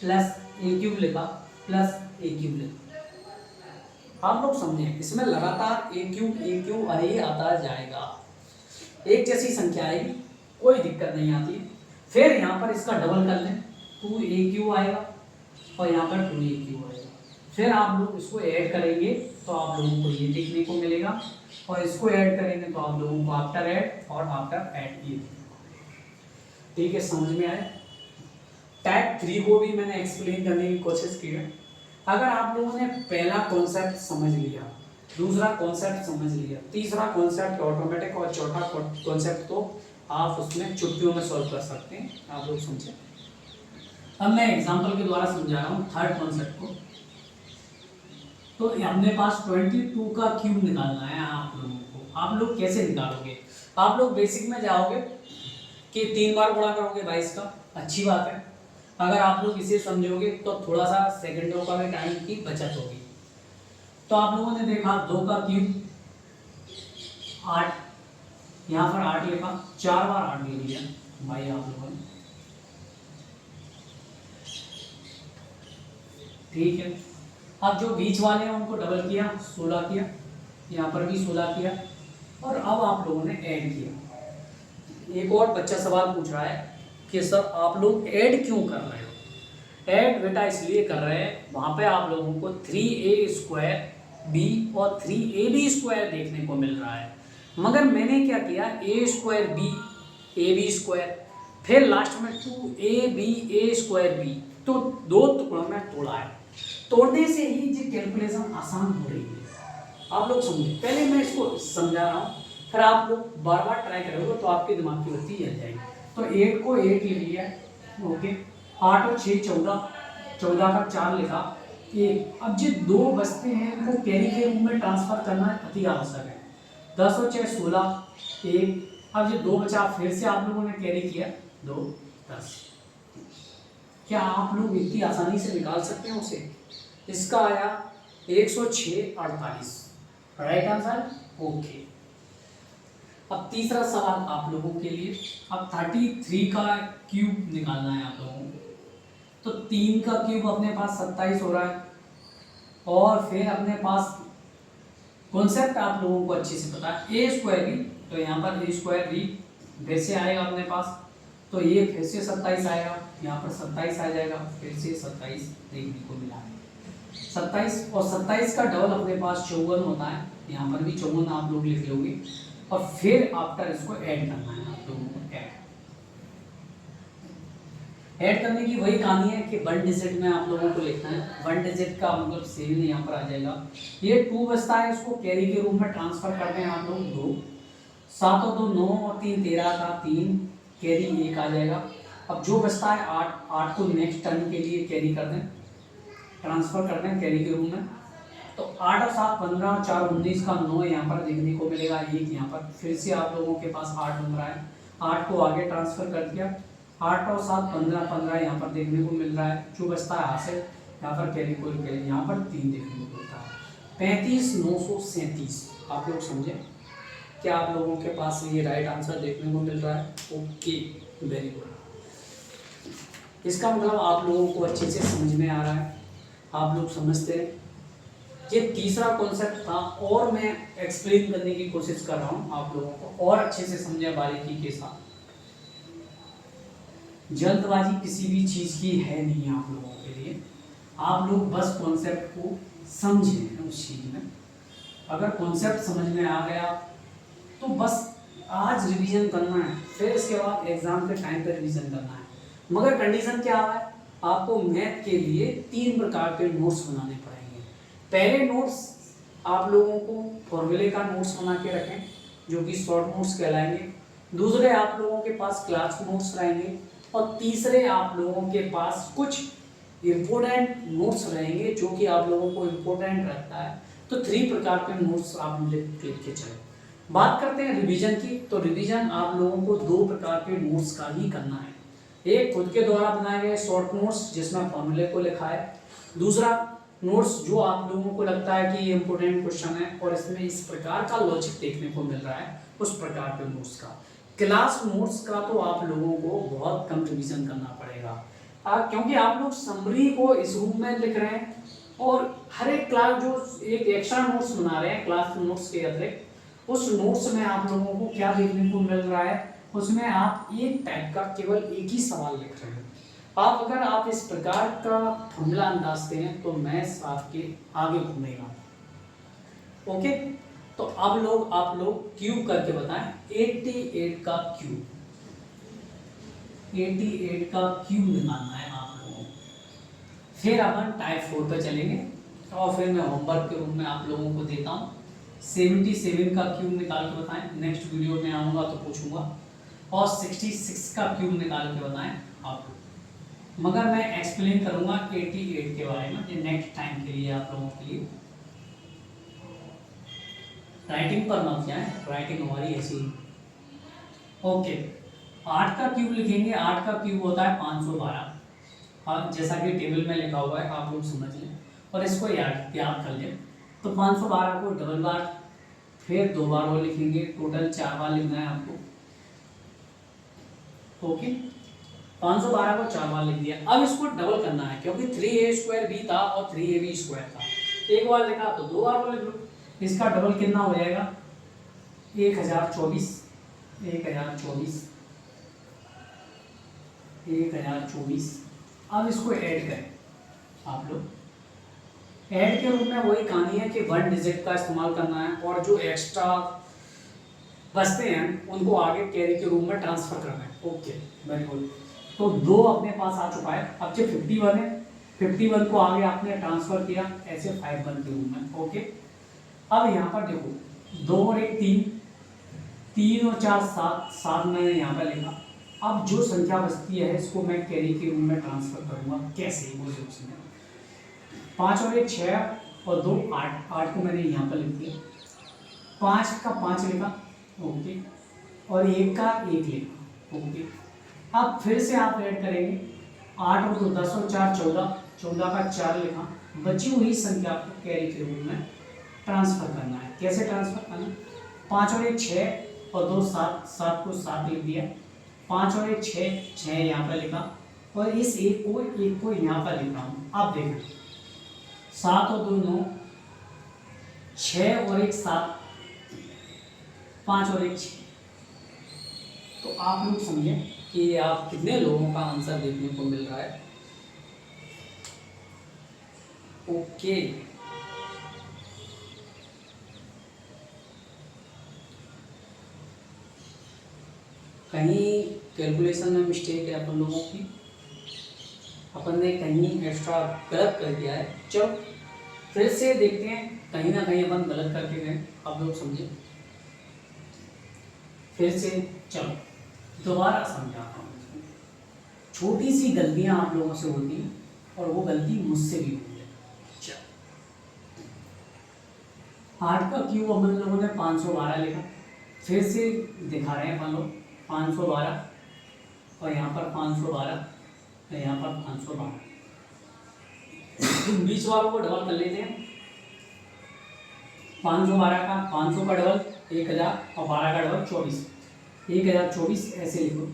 प्लस a³ लिखा, प्लस a³ लिखा। आप लोग समझें, इसमें लगातार a³ अरे आता जाएगा, एक जैसी संख्या आएगी, कोई दिक्कत नहीं आती। फिर यहाँ पर इसका डबल कर लें, 2a³ आएगा और यहाँ पर 2a³ आएगा। फिर आप लोग इसको ऐड करेंगे तो आप लोगों को ये देखने को मिलेगा, और इसको ऐड करेंगे तो आप लोगों को आफ्टर ऐड और आफ्टर ऐड ये। ठीक है, समझ में आए? टाइप 3 को भी मैंने एक्सप्लेन करने की कोशिश की है। अगर आप लोगों ने पहला कॉन्सेप्ट समझ लिया, दूसरा कॉन्सेप्ट समझ लिया, तीसरा कॉन्सेप्ट ऑटोमेटिक, और चौथा कॉन्सेप्ट तो आप उसमें चुटकियों में सॉल्व कर सकते हैं। आप लोग समझे। अब मैं एग्जांपल के द्वारा समझा रहा हूँ थर्ड कॉन्सेप्ट को। तो हमने पास 22 का क्यूब निकालना है आप लोगों को। आप लोग कैसे निकालोगे? आप लोग बेसिक में जाओगे कि 3 बार गुणा करोगे 22 का, अच्छी बात है। अगर आप लोग इसे समझोगे तो थोड़ा सा सेकंडों का भी टाइम की बचत होगी। तो आप लोगों ने देखा 2 का क्यूब 8, यहाँ पर 8 लिखा, 4 बार 8 ले लिया भाई आप लोगों ने। ठीक है, अब जो बीच वाले हैं उनको डबल किया, 16 किया, यहाँ पर भी 16 किया, और अब आप लोगों ने ऐड किया। एक और बच्चा सवाल पूछ रहा है कि सर आप लोग ऐड क्यों कर रहे हो? ऐड बेटा इसलिए कर रहे हैं, वहाँ पे आप लोगों को 3a² b और 3ab² देखने को मिल रहा है, मगर मैंने क्या किया, a² b ab², फिर लास्ट में 2ab a² b, तो 2 टुकड़ों में तोड़ा है। तोड़ने से ही ये कैलकुलेशन आसान हो रही है। आप लोग समझे, पहले मैं इसको समझा रहा हूँ, फिर आप लोग बार बार ट्राई करोगे तो आपके दिमाग की बत्ती जल जाएगी। तो 8 को 8 ले लिया, ओके, 8 और 6 14, 14 का 4 लिखा, एक। अब जो दो बचते हैं इनको कैरी के रूप में ट्रांसफर करना अति आवश्यक है। 10 और 6 16 1। अब जो 2 बचा फिर से आप लोगों ने कैरी किया 2 10। क्या आप लोग इतनी आसानी से निकाल सकते हैं उसे? इसका आया 106 48। Right answer. ओके। अब तीसरा सवाल आप लोगों के लिए। अब 33 का क्यूब निकालना है आप लोगों को। तो 3 का क्यूब अपने पास 27 हो रहा है। और फिर अपने पास कॉन्सेप्ट आप लोगों को अच्छे से पता है, ए स्क्वायर बी। तो यहाँ पर ए स्क्वायर बी फिर से आएगा अपने पास। तो ये फिर से 27 आएगा, यहाँ पर 27 आ जाएगा, फिर से 27 देखने को मिला है। 27 और 27 का डबल अपने पास 54 होता है। यहाँ पर भी 54 आप लोग लिख लोगे। और फिर आफ्टर इसको ऐड करना है आप लोगों को। ऐड करने की वही कहानी है कि 1 डिजिट में आप लोगों को लिखना है। 1 डिजिट का मतलब 7 यहाँ पर आ जाएगा। ये 2 बचता है, इसको कैरी के रूप में ट्रांसफर करते हैं आप लोग 2। 7 और 2 9 और 3 13 का 3 कैरी 1 आ जाएगा। अब जो बचता है 8, 8 को नेक्स्ट टर्म के लिए कैरी कर दें, ट्रांसफर कर दें कैरी के रूप में। तो 8 और 7 15 और 4 19 का 9 यहाँ पर देखने को मिलेगा। 1 यहाँ पर फिर से आप लोगों के पास 8 नंबर आए, 8 को आगे ट्रांसफर कर दिया। 8 और 7 15 15 यहाँ पर देखने को मिल रहा है। जो बचता है हासिल यहाँ पर कैरी को यहाँ पर 3 देखने को मिलता है। 35 937 आप लोग समझे? क्या आप लोगों के पास ये राइट आंसर देखने को मिल रहा है? Okay, very good. इसका मतलब आप लोगों को अच्छे से समझ में आ रहा है, आप लोग समझते हैं। ये तीसरा कॉन्सेप्ट था और मैं एक्सप्लेन करने की कोशिश कर रहा हूँ आप लोगों को और अच्छे से समझे बारीकी के साथ। जल्दबाजी किसी भी चीज़ की है नहीं आप लोगों के लिए। आप लोग बस कॉन्सेप्ट को समझें उस चीज़ में। अगर कॉन्सेप्ट समझ में आ गया तो बस आज रिवीजन करना है, फिर इसके बाद एग्जाम के टाइम पे रिवीजन करना है। मगर कंडीशन क्या है, आपको मैथ के लिए 3 प्रकार के नोट्स बनाने पड़ेंगे। पहले नोट्स आप लोगों को फॉर्मूले का नोट्स बना के रखें जो कि शॉर्ट नोट्स कहलाएंगे। दूसरे आप लोगों के पास क्लास नोट्स रहेंगे। और तीसरे आप लोगों के पास कुछ इम्पोर्टेंट नोट्स रहेंगे जो कि आप लोगों को इम्पोर्टेंट रखता है। तो 3 प्रकार के नोट्स आप लिख के चले। बात करते हैं रिवीजन की। तो रिवीजन आप लोगों को 2 प्रकार के नोट्स का ही करना है। एक खुद के द्वारा बनाए गए शॉर्ट नोट्स जिसमें फॉर्मूले को लिखा है। दूसरा नोट्स जो आप लोगों को लगता है कि ये इम्पोर्टेंट क्वेश्चन है और इसमें इस प्रकार का लॉजिक देखने को मिल रहा है, उस प्रकार के नोट्स का। क्लास नोट्स का तो आप लोगों को बहुत कम रिवीजन करना पड़ेगा क्योंकि आप लोग समरी को इस रूप में लिख रहे हैं और हर एक क्लास जो एक एक्स्ट्रा नोट्स बना रहे हैं क्लास नोट्स के अतिरिक्त, उस नोट्स में आप लोगों को क्या देखने को मिल रहा है, उसमें आप एक टाइप का केवल एक ही सवाल लिख रहे हैं। आप अगर आप इस प्रकार का फॉर्मूला अंदाजते हैं तो मैथ्स आपके आगे घूमेगा। ओके, तो आप लोग क्यूब करके बताएं। 88 का क्यूब, 88 का क्यूब निकालना है आप लोगों को। फिर अपन टाइप 4 पे चलेंगे और फिर मैं होमवर्क के रूप में आप लोगों को देता हूँ। 77 का क्यूब निकाल के बताएं। नेक्स्ट वीडियो में आऊँगा तो पूछूंगा। और 66 का क्यूब निकाल के बताएं आप लोग। मगर मैं एक्सप्लेन करूँगा 88 के बारे में ये नेक्स्ट टाइम के लिए आप लोगों के लिए। राइटिंग पर मत जाए, राइटिंग हमारी ऐसी। ओके, 8 का क्यूब लिखेंगे। 8 का क्यूब होता है 512। और जैसा कि टेबल में लिखा हुआ है आप लोग समझ लें और इसको याद कर लें। तो 512 को डबल बार, फिर 2 बार वो लिखेंगे। टोटल 4 बार लिखना है आपको। ओके, 512 को 4 बार लिख दिया। अब इसको डबल करना है क्योंकि 3a² भी था और 3ab² था। एक बार लिखा तो 2 बार वो लिख लो। इसका डबल कितना हो जाएगा? 1024। 1024। अब इसको ऐड करें आप लोग। ऐड के रूप में वही कहानी है कि 1 डिजिट का इस्तेमाल करना है और जो एक्स्ट्रा बचते हैं उनको आगे कैरी के रूप में ट्रांसफर करना है। Okay, very good. तो 2 अपने पास आ चुका है। अब जो 51 है, 51 को आगे आपने ट्रांसफर किया ऐसे 51 के रूप में। ओके, अब यहाँ पर देखो 2 और 1 3, 3 और 4 7, 7 मैंने यहाँ पर लिखा। अब जो संख्या बचती है इसको मैं कैरी के रूप में ट्रांसफर करूँगा। कैसे? मुझे उसमें 5 और 1 6 और 2 8, 8 को मैंने यहाँ पर लिख दिया, 5 का 5 लिखा, ओके, और 1 का 1 लिखा, ओके। अब फिर से आप ऐड करेंगे, 8 और 2 10 और 4 14, 14 का 4 लिखा, बची हुई संख्या को कैरी के रूप में ट्रांसफर करना है। कैसे ट्रांसफर करना है? 5 और 1 6 और 2 7, 7 को 7 लिख दिया, 5 और 1 6, 6 यहाँ पर लिखा, और इस एक को यहाँ पर लिख रहा हूँ। अब देखें, 7 और 2 9, 6 और 1 7, 5 और 1 6। तो आप लोग समझे कि आप कितने लोगों का आंसर देखने को मिल रहा है। ओके, कहीं कैलकुलेशन में मिस्टेक है अपन लोगों की, अपन ने कहीं एक्स्ट्रा गलत कर दिया है। चलो फिर से देखते हैं, कहीं ना कहीं अपन गलत करके गए, आप लोग समझे। फिर से चलो दोबारा समझाता हूँ। छोटी सी गलतियां आप लोगों से होती हैं और वो गलती मुझसे भी हुई है। चलो 8 का क्यूब अपन लोगों ने 512 लिखा, फिर से दिखा रहे हैं अपन लोग 512, और यहाँ पर 512, यहाँ पर 512, बीच वालों को डबल कर लेते हैं। 512 का 500 का डबल 1000 और 12 का डबल 24, 1024 ऐसे लिखो,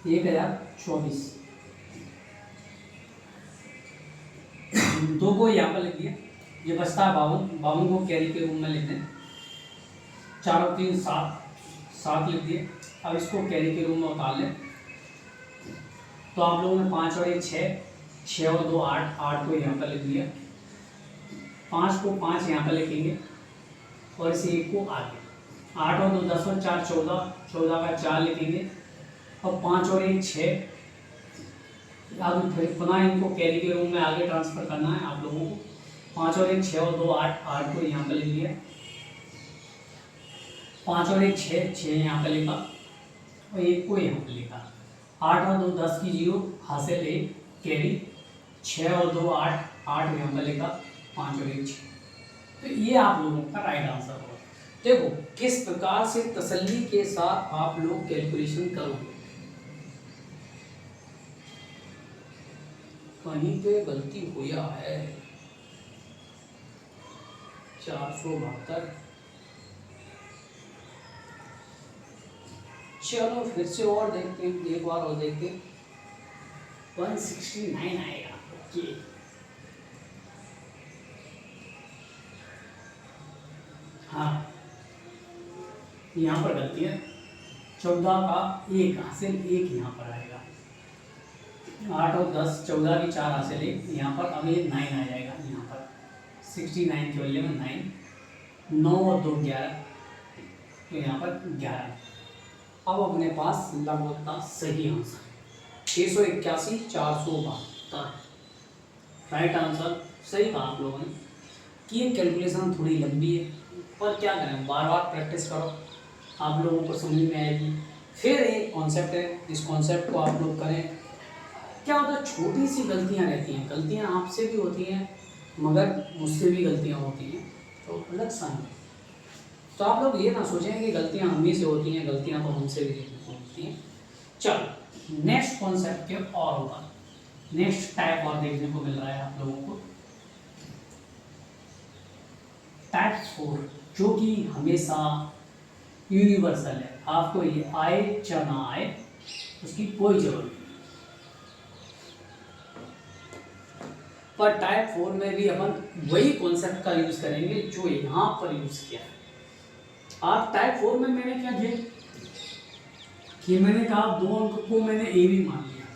1024। 2 को यहाँ पर लिख दिया, ये बचता है 52, 52 को कैरी के रूप में लिख दें। 4 और 3 7, 7 लिख दिए। अब इसको कैरी के रूप में उतार लें, तो आप लोगों ने 5 और 1 6, 6 और 2 8, 8 को यहाँ पर लिख दिया, 5 को 5 यहाँ पर लिखेंगे, और इसे 1 को आगे, 8 और 2 10 और 4 14, 14 का 4 लिखेंगे, और 5 और 1 6। अब फिर पुनः इनको कैरी के रूप में आगे ट्रांसफर करना है आप लोगों को। 5 और 1 6 और 2 8, 8 को यहाँ पर लिख दिया, 5 और 1 6, 6 यहाँ पर लिखा, और 1 को यहाँ पर लिखा। 8 और 2 10 की 0, हासिल 1 कैरी, 6 और 2 8, 8 यहाँ पर लिखा, 5 और 1 6। तो ये आप लोगों का राइट आंसर होगा। देखो किस प्रकार से तसल्ली के साथ आप लोग कैलकुलेशन करोगे। कहीं पे गलती हुआ है, 472। चलो फिर से और देखते हैं, एक बार और देखते हैं। 169 आएगा, ओके। हाँ, यहाँ पर गलती है, 14 का 1 हासिल 1 यहाँ पर आएगा, 8 और 10 14 की 4 हासिल 1 यहाँ पर, अब ये 9 आ जाएगा यहाँ पर, 69 के बदले में 9, 9 और 2 11, तो यहाँ पर 11। अब अपने पास लगभग सही आंसर 681 472, राइट आंसर। सही कहा आप लोगों ने कि ये कैलकुलेशन थोड़ी लंबी है, पर क्या करें, बार बार प्रैक्टिस करो, आप लोगों को समझ में आएगी। फिर एक कॉन्सेप्ट है, इस कॉन्सेप्ट को आप लोग करें। क्या होता है, छोटी सी गलतियाँ रहती हैं, गलतियाँ आपसे भी होती हैं मगर मुझसे भी गलतियाँ होती हैं, तो अलग सा है। तो आप लोग ये ना सोचें कि गलतियाँ हम ही से होती हैं, गलतियाँ तो हमसे भी देखने को होती हैं। चलो नेक्स्ट कॉन्सेप्ट के और होगा, नेक्स्ट टाइप और देखने को मिल रहा है आप लोगों को, टाइप 4, जो कि हमेशा यूनिवर्सल है। आपको ये आए या ना आए उसकी कोई जरूरत नहीं, पर टाइप 4 में भी अपन वही कॉन्सेप्ट का यूज करेंगे जो यहाँ पर यूज किया है। आप टाइप 4 में मैंने क्या किया कि मैंने कहा 2 अंक को मैंने ए भी मान लिया,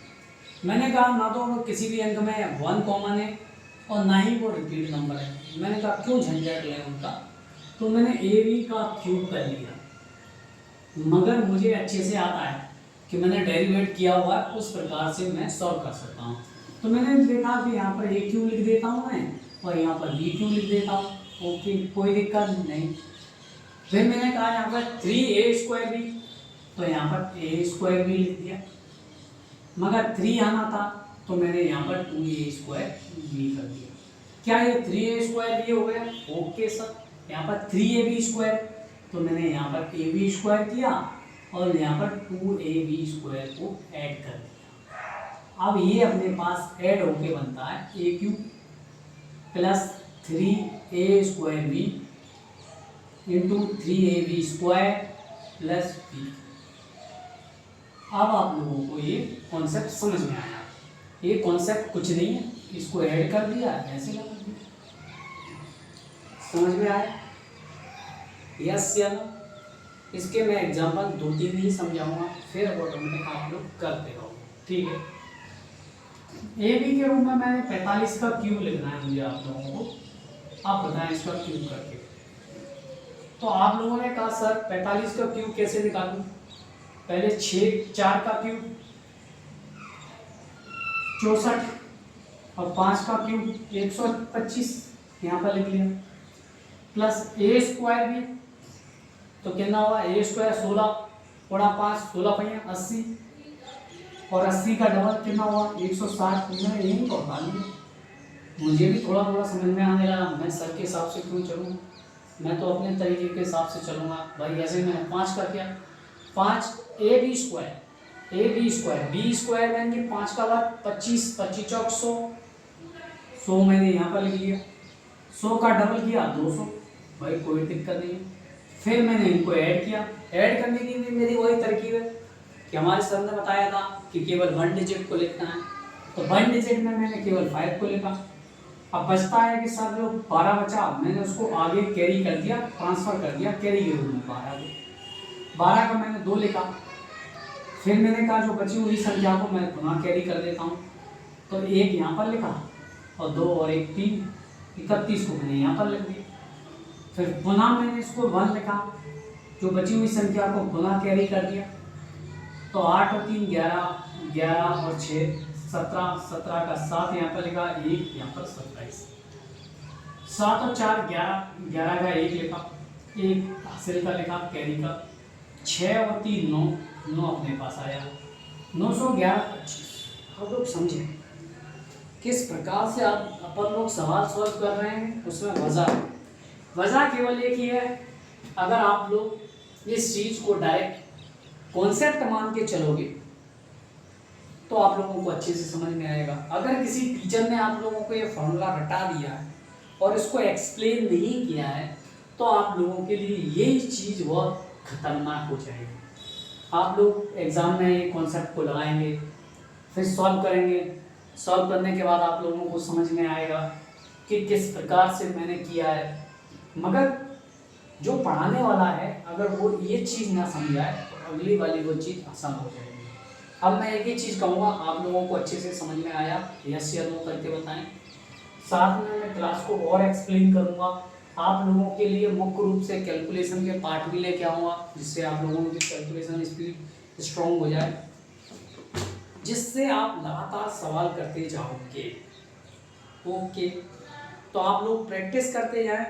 मैंने कहा ना तो किसी भी अंक में 1 कॉमन है और ना ही वो रिपीट नंबर है। मैंने कहा क्यों झंझट लें उनका, तो मैंने ए बी का क्यूब कर लिया। मगर मुझे अच्छे से आता है कि मैंने डेरिवेट किया हुआ है, उस प्रकार से मैं सॉल्व कर सकता हूँ। तो मैंने देखा कि यहाँ पर ए क्यूब लिख देता हूँ मैं, और यहाँ पर बी क्यूब लिख देता हूँ, ओके, कोई दिक्कत नहीं। फिर मैंने कहा यहाँ पर 3a² भी, तो यहाँ पर a² भी लिख दिया, मगर 3 आना था तो मैंने यहाँ पर 2a² b कर दिया। क्या ये 3a² b हो गया? Okay sir. यहाँ पर 3ab², तो मैंने यहाँ पर ab² किया और यहाँ पर 2ab² को ऐड कर दिया। अब ये अपने पास ऐड होके बनता है a³ plus 3a² into 3ab² plus b। अब आप लोगों को ये कॉन्सेप्ट समझ में आया। ये कॉन्सेप्ट कुछ नहीं है, इसको ऐड कर दिया, ऐसे लगा दिया। समझ में आया? यस या नो? इसके मैं एग्जांपल 2-3 ही समझाऊंगा, फिर ऑटोमेटिक आप लोग करते रहो। ठीक है। ए बी के रूप में मैंने 45 का क्यूब लिखना है मुझे आप लोगों को। आप बताएं इसका क्यूब करके। तो आप लोगों ने कहा सर 45 का क्यूब कैसे निकालूं? पहले 4 का क्यूब 64 और 5 का क्यूब 125 यहाँ पर लिख लिया, प्लस a² भी। तो कितना हुआ? a² 16 बड़ा 5 16 पहिया 80 और 80 का डबल कितना हुआ? 160। मैंने यही पढ़ा लिया, मुझे भी थोड़ा थोड़ा समझ में आने लगा। मैं सर के हिसाब से क्यों चलूँ, मैं तो अपने तरीके के हिसाब से चलूँगा भाई। ऐसे मैंने 5 का किया, 5 ab² b² मैंने 5 का बाद 25 25 चौक 100 मैंने यहाँ पर लिख लिया। 100 का डबल किया 200, भाई कोई दिक्कत नहीं। फिर मैंने इनको ऐड किया। ऐड करने की भी मेरी वही तरकीब है कि हमारे सर ने बताया था कि केवल 1 डिजिट को लिखना है, तो 1 डिजिट में मैंने केवल 5 को लिखा। अब बचता है कि सर जो 12 बचा, मैंने उसको आगे कैरी कर दिया, ट्रांसफर कर दिया कैरी के रूप में 12 का मैंने 2 लिखा। फिर मैंने कहा जो बची हुई संख्या को मैं पुनः कैरी कर देता हूँ, तो 1 यहाँ पर लिखा और 2 और 1 3, 31 को मैंने यहाँ पर लिख दिया। फिर पुनः मैंने इसको 1 लिखा, जो बची हुई संख्या को पुनः कैरी कर दिया, तो 8 और 3 11, 11 और 6 17, 17 का 7 यहाँ पर लिखा, 1 यहाँ पर 27, 7 और 4 11, 11 का 1 लिखा, 1 हासिल का लिखा कैरी का, 6 और 3 9, 9 अपने पास आया, 911 25। आप लोग समझे किस प्रकार से आप अपन लोग सवाल सॉल्व कर रहे हैं, उसमें वजह केवल एक ही है। अगर आप लोग इस चीज को डायरेक्ट कॉन्सेप्ट मान के चलोगे तो आप लोगों को अच्छे से समझ में आएगा। अगर किसी टीचर ने आप लोगों को ये फॉर्मूला रटा दिया है और इसको एक्सप्लेन नहीं किया है, तो आप लोगों के लिए ये चीज़ बहुत खतरनाक हो जाएगी। आप लोग एग्ज़ाम में ये कॉन्सेप्ट को लगाएंगे, फिर सॉल्व करेंगे, सॉल्व करने के बाद आप लोगों को समझ में आएगा कि किस प्रकार से मैंने किया है। मगर जो पढ़ाने वाला है अगर वो ये चीज़ ना समझाए तो अगली वाली वो चीज़ आसान हो जाएगी। अब मैं एक ही चीज़ कहूँगा, आप लोगों को अच्छे से समझ में आया? यस या नो करके बताएं। साथ में मैं क्लास को और एक्सप्लेन करूँगा, आप लोगों के लिए मुख्य रूप से कैलकुलेशन के पार्ट भी लेके आऊँगा, जिससे आप लोगों की कैलकुलेशन स्पीड स्ट्रॉन्ग हो जाए, जिससे आप लगातार सवाल करते जाओगे। ओके, तो आप लोग प्रैक्टिस करते जाएं।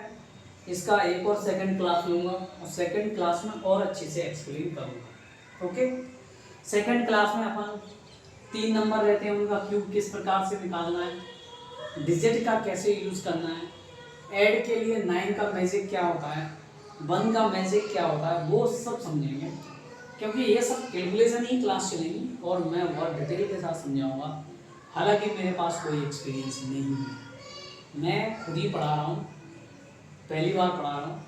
इसका एक और सेकंड क्लास लूँगा और सेकंड क्लास में और अच्छे से एक्सप्लेन करूँगा। ओके, सेकंड क्लास में अपन 3 नंबर रहते हैं, उनका क्यूब किस प्रकार से निकालना है, डिजिट का कैसे यूज़ करना है, ऐड के लिए 9 का मैजिक क्या होता है, 1 का मैजिक क्या होता है, वो सब समझेंगे। क्योंकि ये सब कैलकुलेशन ही क्लास चलेगी और मैं बहुत डिटेल के साथ समझाऊंगा। हालांकि मेरे पास कोई एक्सपीरियंस नहीं है, मैं खुद ही पढ़ा रहा हूँ, पहली बार पढ़ा रहा हूँ।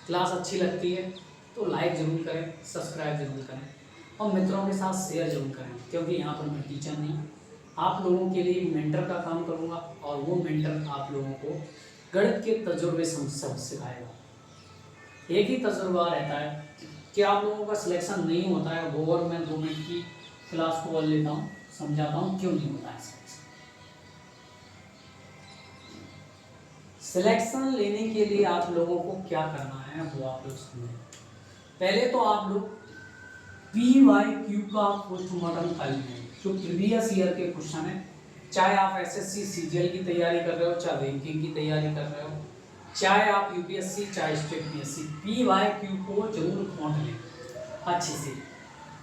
क्लास अच्छी लगती है तो लाइक ज़रूर करें, सब्सक्राइब ज़रूर करें और मित्रों के साथ शेयर ज़रूर करें। क्योंकि यहाँ पर मैं टीचर नहीं, आप लोगों के लिए मेंटर का काम करूँगा और वो मेंटर आप लोगों को गणित के तजुर्बे सब सिखाएगा। एक ही तजुर्बा रहता है कि आप लोगों का सिलेक्शन नहीं होता है, वो और मैं 2 मिनट की क्लास को और लेता हूँ, समझाता हूँ क्यों नहीं होता है सिलेक्शन लेने के लिए आप लोगों को क्या करना है वो आप लोग समझें। पहले तो आप लोग PYQ का पोस्टमार्टम कर लें, जो प्रीवियस ईयर के क्वेश्चन है, चाहे आप SSC CGL की तैयारी कर रहे हो, चाहे बैंकिंग की तैयारी कर रहे हो, चाहे आप UPSC चाहे स्टेट PSC, PYQ को जरूर खोट लें अच्छे से।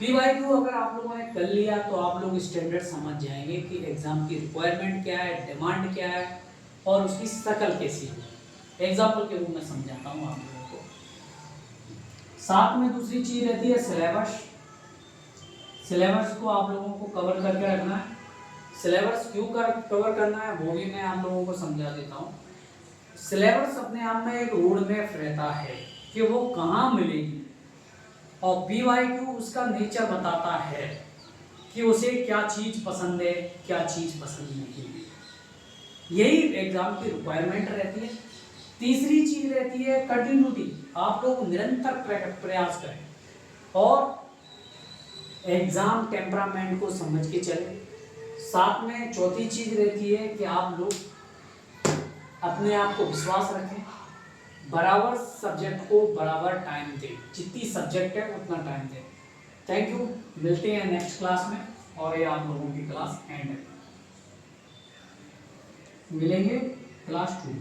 PYQ अगर आप लोगों ने कर लिया तो आप लोग स्टैंडर्ड समझ जाएंगे कि एग्जाम की रिक्वायरमेंट क्या है, डिमांड क्या है और उसकी शक्ल कैसी है। एग्जाम्पल के रूप में समझाता हूँ आप लोगों को। साथ में दूसरी चीज रहती है सिलेबस। सिलेबस को आप लोगों को कवर करके रखना है। सिलेबस क्यों कवर करना है वो भी मैं आप लोगों को समझा देता हूँ। सिलेबस अपने आप में एक रोड मैप रहता है कि वो कहाँ मिलेगी, और PYQ उसका नेचर बताता है कि उसे क्या चीज़ पसंद है, क्या चीज़ पसंद नहीं है। यही एग्जाम की रिक्वायरमेंट रहती है। तीसरी चीज रहती है कंटिन्यूटी। आप लोग निरंतर प्रयास करें और एग्जाम टेम्परामेंट को समझ के चलें। साथ में चौथी चीज रहती है कि आप लोग अपने आप को विश्वास रखें, बराबर सब्जेक्ट को बराबर टाइम दें, जितनी सब्जेक्ट है उतना टाइम दें। थैंक यू, मिलते हैं नेक्स्ट क्लास में, और ये आप लोगों की क्लास एंड है, मिलेंगे क्लास 2।